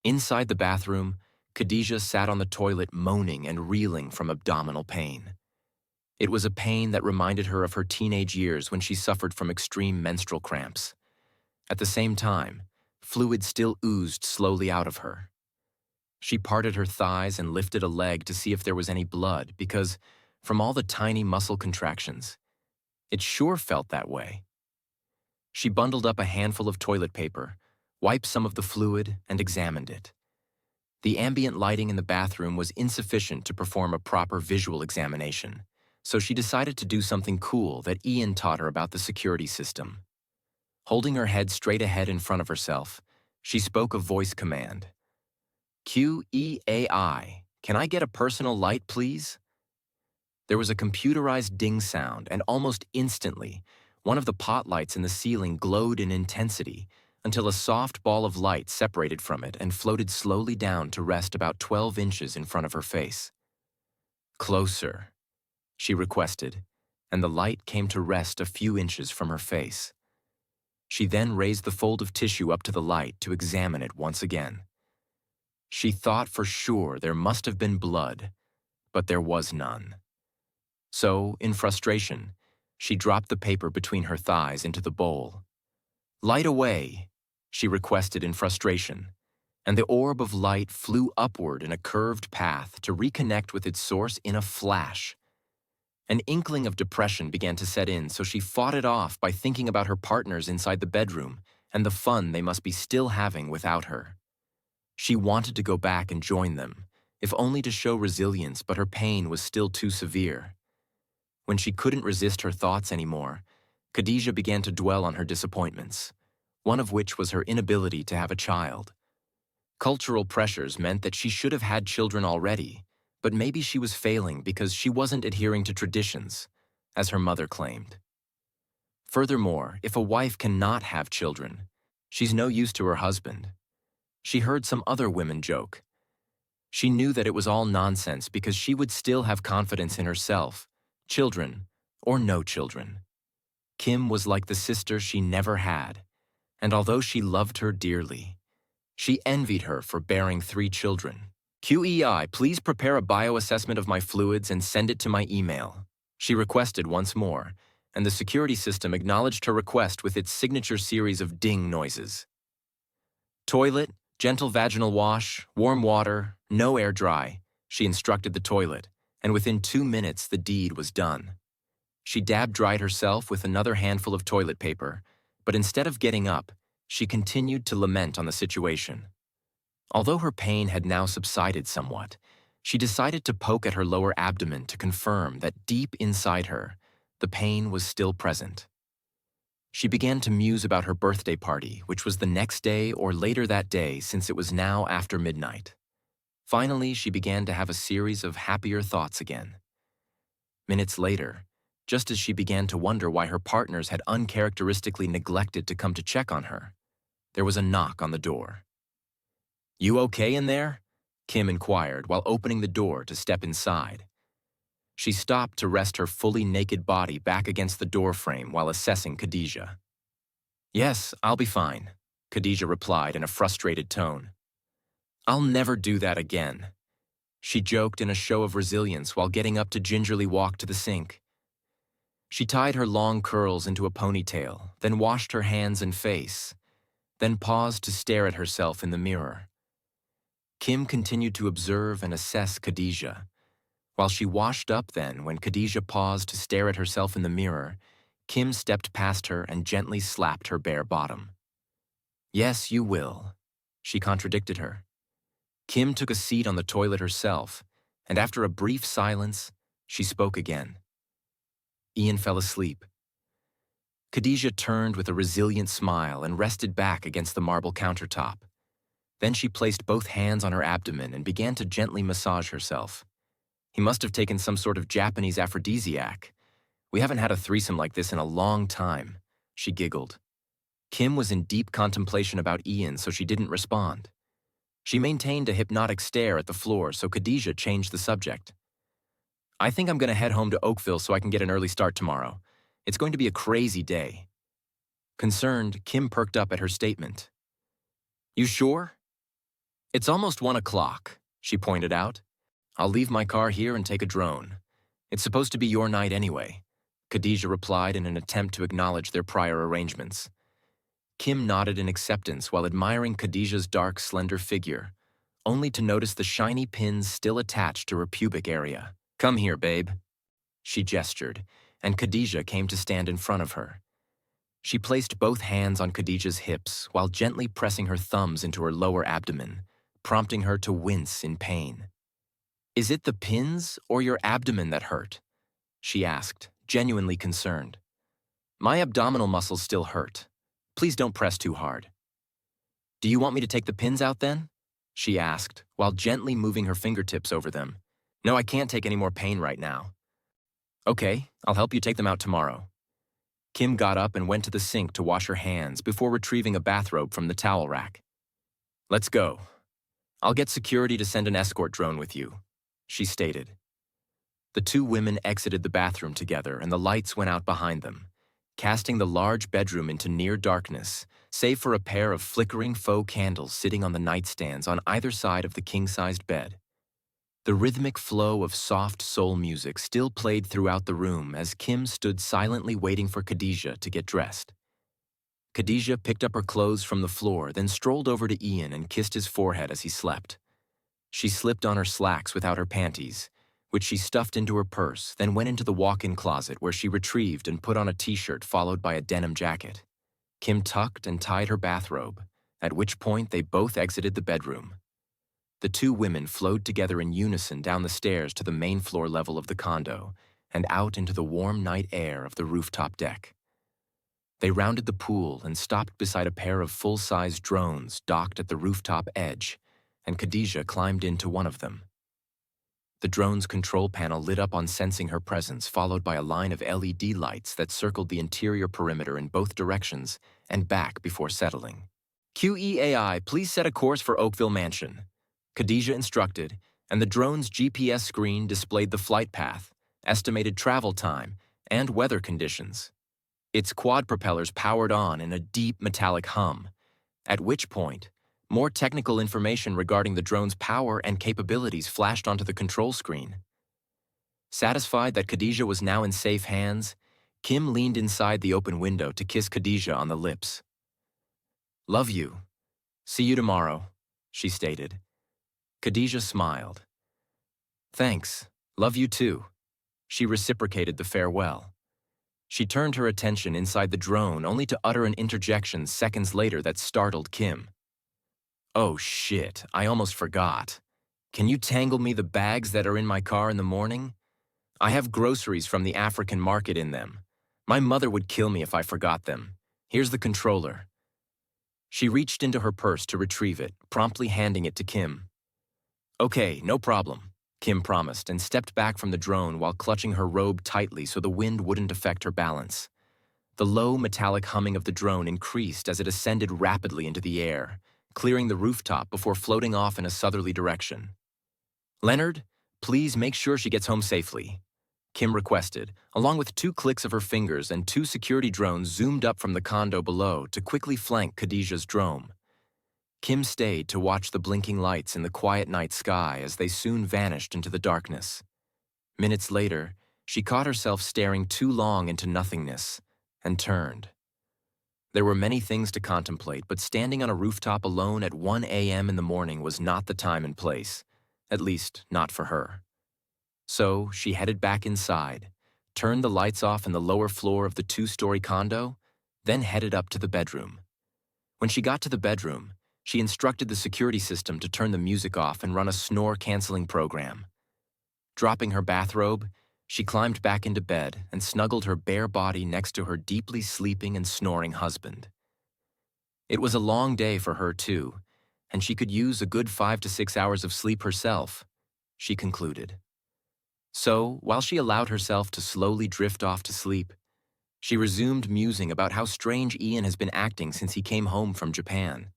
Inside the bathroom, Khadijah sat on the toilet moaning and reeling from abdominal pain. It was a pain that reminded her of her teenage years when she suffered from extreme menstrual cramps. At the same time, fluid still oozed slowly out of her. She parted her thighs and lifted a leg to see if there was any blood because, from all the tiny muscle contractions, it sure felt that way. She bundled up a handful of toilet paper, wiped some of the fluid, and examined it. The ambient lighting in the bathroom was insufficient to perform a proper visual examination, so she decided to do something cool that Ian taught her about the security system. Holding her head straight ahead in front of herself, she spoke a voice command. "QEAI, can I get a personal light, please?" There was a computerized ding sound, and almost instantly, one of the pot lights in the ceiling glowed in intensity until a soft ball of light separated from it and floated slowly down to rest about 12 inches in front of her face. "Closer," she requested, and the light came to rest a few inches from her face. She then raised the fold of tissue up to the light to examine it once again. She thought for sure there must have been blood, but there was none. So, in frustration, she dropped the paper between her thighs into the bowl. "Light away," she requested in frustration, and the orb of light flew upward in a curved path to reconnect with its source in a flash. An inkling of depression began to set in, so she fought it off by thinking about her partners inside the bedroom and the fun they must be still having without her. She wanted to go back and join them, if only to show resilience, but her pain was still too severe. When she couldn't resist her thoughts anymore, Khadijah began to dwell on her disappointments, one of which was her inability to have a child. Cultural pressures meant that she should have had children already, but maybe she was failing because she wasn't adhering to traditions, as her mother claimed. Furthermore, if a wife cannot have children, she's no use to her husband. She heard some other women joke. She knew that it was all nonsense because she would still have confidence in herself, children or no children. Kim was like the sister she never had, and although she loved her dearly, she envied her for bearing 3 children. "QEI, please prepare a bioassessment of my fluids and send it to my email," she requested once more, and the security system acknowledged her request with its signature series of ding noises. "Toilet, gentle vaginal wash, warm water, no air dry," she instructed the toilet, and within 2 minutes the deed was done. She dab-dried herself with another handful of toilet paper, but instead of getting up, she continued to lament on the situation. Although her pain had now subsided somewhat, she decided to poke at her lower abdomen to confirm that deep inside her, the pain was still present. She began to muse about her birthday party, which was the next day or later that day since it was now after midnight. Finally, she began to have a series of happier thoughts again. Minutes later, just as she began to wonder why her partners had uncharacteristically neglected to come to check on her, there was a knock on the door. "You okay in there?" Kim inquired while opening the door to step inside. She stopped to rest her fully naked body back against the door frame while assessing Khadijah. "Yes, I'll be fine," Khadijah replied in a frustrated tone. "I'll never do that again," she joked in a show of resilience while getting up to gingerly walk to the sink. She tied her long curls into a ponytail, then washed her hands and face, then paused to stare at herself in the mirror. Kim continued to observe and assess Khadijah. While she washed up then, when Khadijah paused to stare at herself in the mirror, Kim stepped past her and gently slapped her bare bottom. "Yes, you will," she contradicted her. Kim took a seat on the toilet herself, and after a brief silence, she spoke again. Ian fell asleep. Khadijah turned with a resilient smile and rested back against the marble countertop. Then she placed both hands on her abdomen and began to gently massage herself. He must have taken some sort of Japanese aphrodisiac. "We haven't had a threesome like this in a long time," she giggled. Kim was in deep contemplation about Ian, so she didn't respond. She maintained a hypnotic stare at the floor, so Khadijah changed the subject. "I think I'm going to head home to Oakville so I can get an early start tomorrow. It's going to be a crazy day." Concerned, Kim perked up at her statement. "You sure?" It's almost 1 o'clock, she pointed out. I'll leave my car here and take a drone. It's supposed to be your night anyway, Khadijah replied in an attempt to acknowledge their prior arrangements. Kim nodded in acceptance while admiring Khadijah's dark, slender figure, only to notice the shiny pins still attached to her pubic area. Come here, babe. She gestured, and Khadijah came to stand in front of her. She placed both hands on Khadijah's hips while gently pressing her thumbs into her lower abdomen, prompting her to wince in pain. Is it the pins or your abdomen that hurt? She asked, genuinely concerned. My abdominal muscles still hurt. Please don't press too hard. Do you want me to take the pins out then? She asked, while gently moving her fingertips over them. No, I can't take any more pain right now. Okay, I'll help you take them out tomorrow. Kim got up and went to the sink to wash her hands before retrieving a bathrobe from the towel rack. Let's go. I'll get security to send an escort drone with you, she stated. The two women exited the bathroom together and the lights went out behind them, casting the large bedroom into near darkness, save for a pair of flickering faux candles sitting on the nightstands on either side of the king-sized bed. The rhythmic flow of soft soul music still played throughout the room as Kim stood silently waiting for Khadijah to get dressed. Khadijah picked up her clothes from the floor, then strolled over to Ian and kissed his forehead as he slept. She slipped on her slacks without her panties, which she stuffed into her purse, then went into the walk-in closet where she retrieved and put on a t-shirt followed by a denim jacket. Kim tucked and tied her bathrobe, at which point they both exited the bedroom. The two women flowed together in unison down the stairs to the main floor level of the condo and out into the warm night air of the rooftop deck. They rounded the pool and stopped beside a pair of full-size drones docked at the rooftop edge, and Khadijah climbed into one of them. The drone's control panel lit up on sensing her presence, followed by a line of LED lights that circled the interior perimeter in both directions and back before settling. QEAI, please set a course for Oakville Mansion, Khadijah instructed, and the drone's GPS screen displayed the flight path, estimated travel time, and weather conditions. Its quad propellers powered on in a deep metallic hum, at which point, more technical information regarding the drone's power and capabilities flashed onto the control screen. Satisfied that Khadijah was now in safe hands, Kim leaned inside the open window to kiss Khadijah on the lips. Love you. See you tomorrow, she stated. Khadijah smiled. Thanks. Love you too. She reciprocated the farewell. She turned her attention inside the drone only to utter an interjection seconds later that startled Kim. Oh shit, I almost forgot. Can you tangle me the bags that are in my car in the morning? I have groceries from the African market in them. My mother would kill me if I forgot them. Here's the controller. She reached into her purse to retrieve it, promptly handing it to Kim. Okay, no problem, Kim promised and stepped back from the drone while clutching her robe tightly so the wind wouldn't affect her balance. The low metallic humming of the drone increased as it ascended rapidly into the air, clearing the rooftop before floating off in a southerly direction. Leonard, please make sure she gets home safely, Kim requested, along with 2 clicks of her fingers and 2 security drones zoomed up from the condo below to quickly flank Khadijah's drone. Kim stayed to watch the blinking lights in the quiet night sky as they soon vanished into the darkness. Minutes later, she caught herself staring too long into nothingness and turned. There were many things to contemplate, but standing on a rooftop alone at 1 a.m. in the morning was not the time and place, at least not for her. So she headed back inside, turned the lights off in the lower floor of the 2-story condo, then headed up to the bedroom. When she got to the bedroom, she instructed the security system to turn the music off and run a snore-canceling program. Dropping her bathrobe, she climbed back into bed and snuggled her bare body next to her deeply sleeping and snoring husband. It was a long day for her, too, and she could use a good 5 to 6 hours of sleep herself, she concluded. So, while she allowed herself to slowly drift off to sleep, she resumed musing about how strange Ian has been acting since he came home from Japan.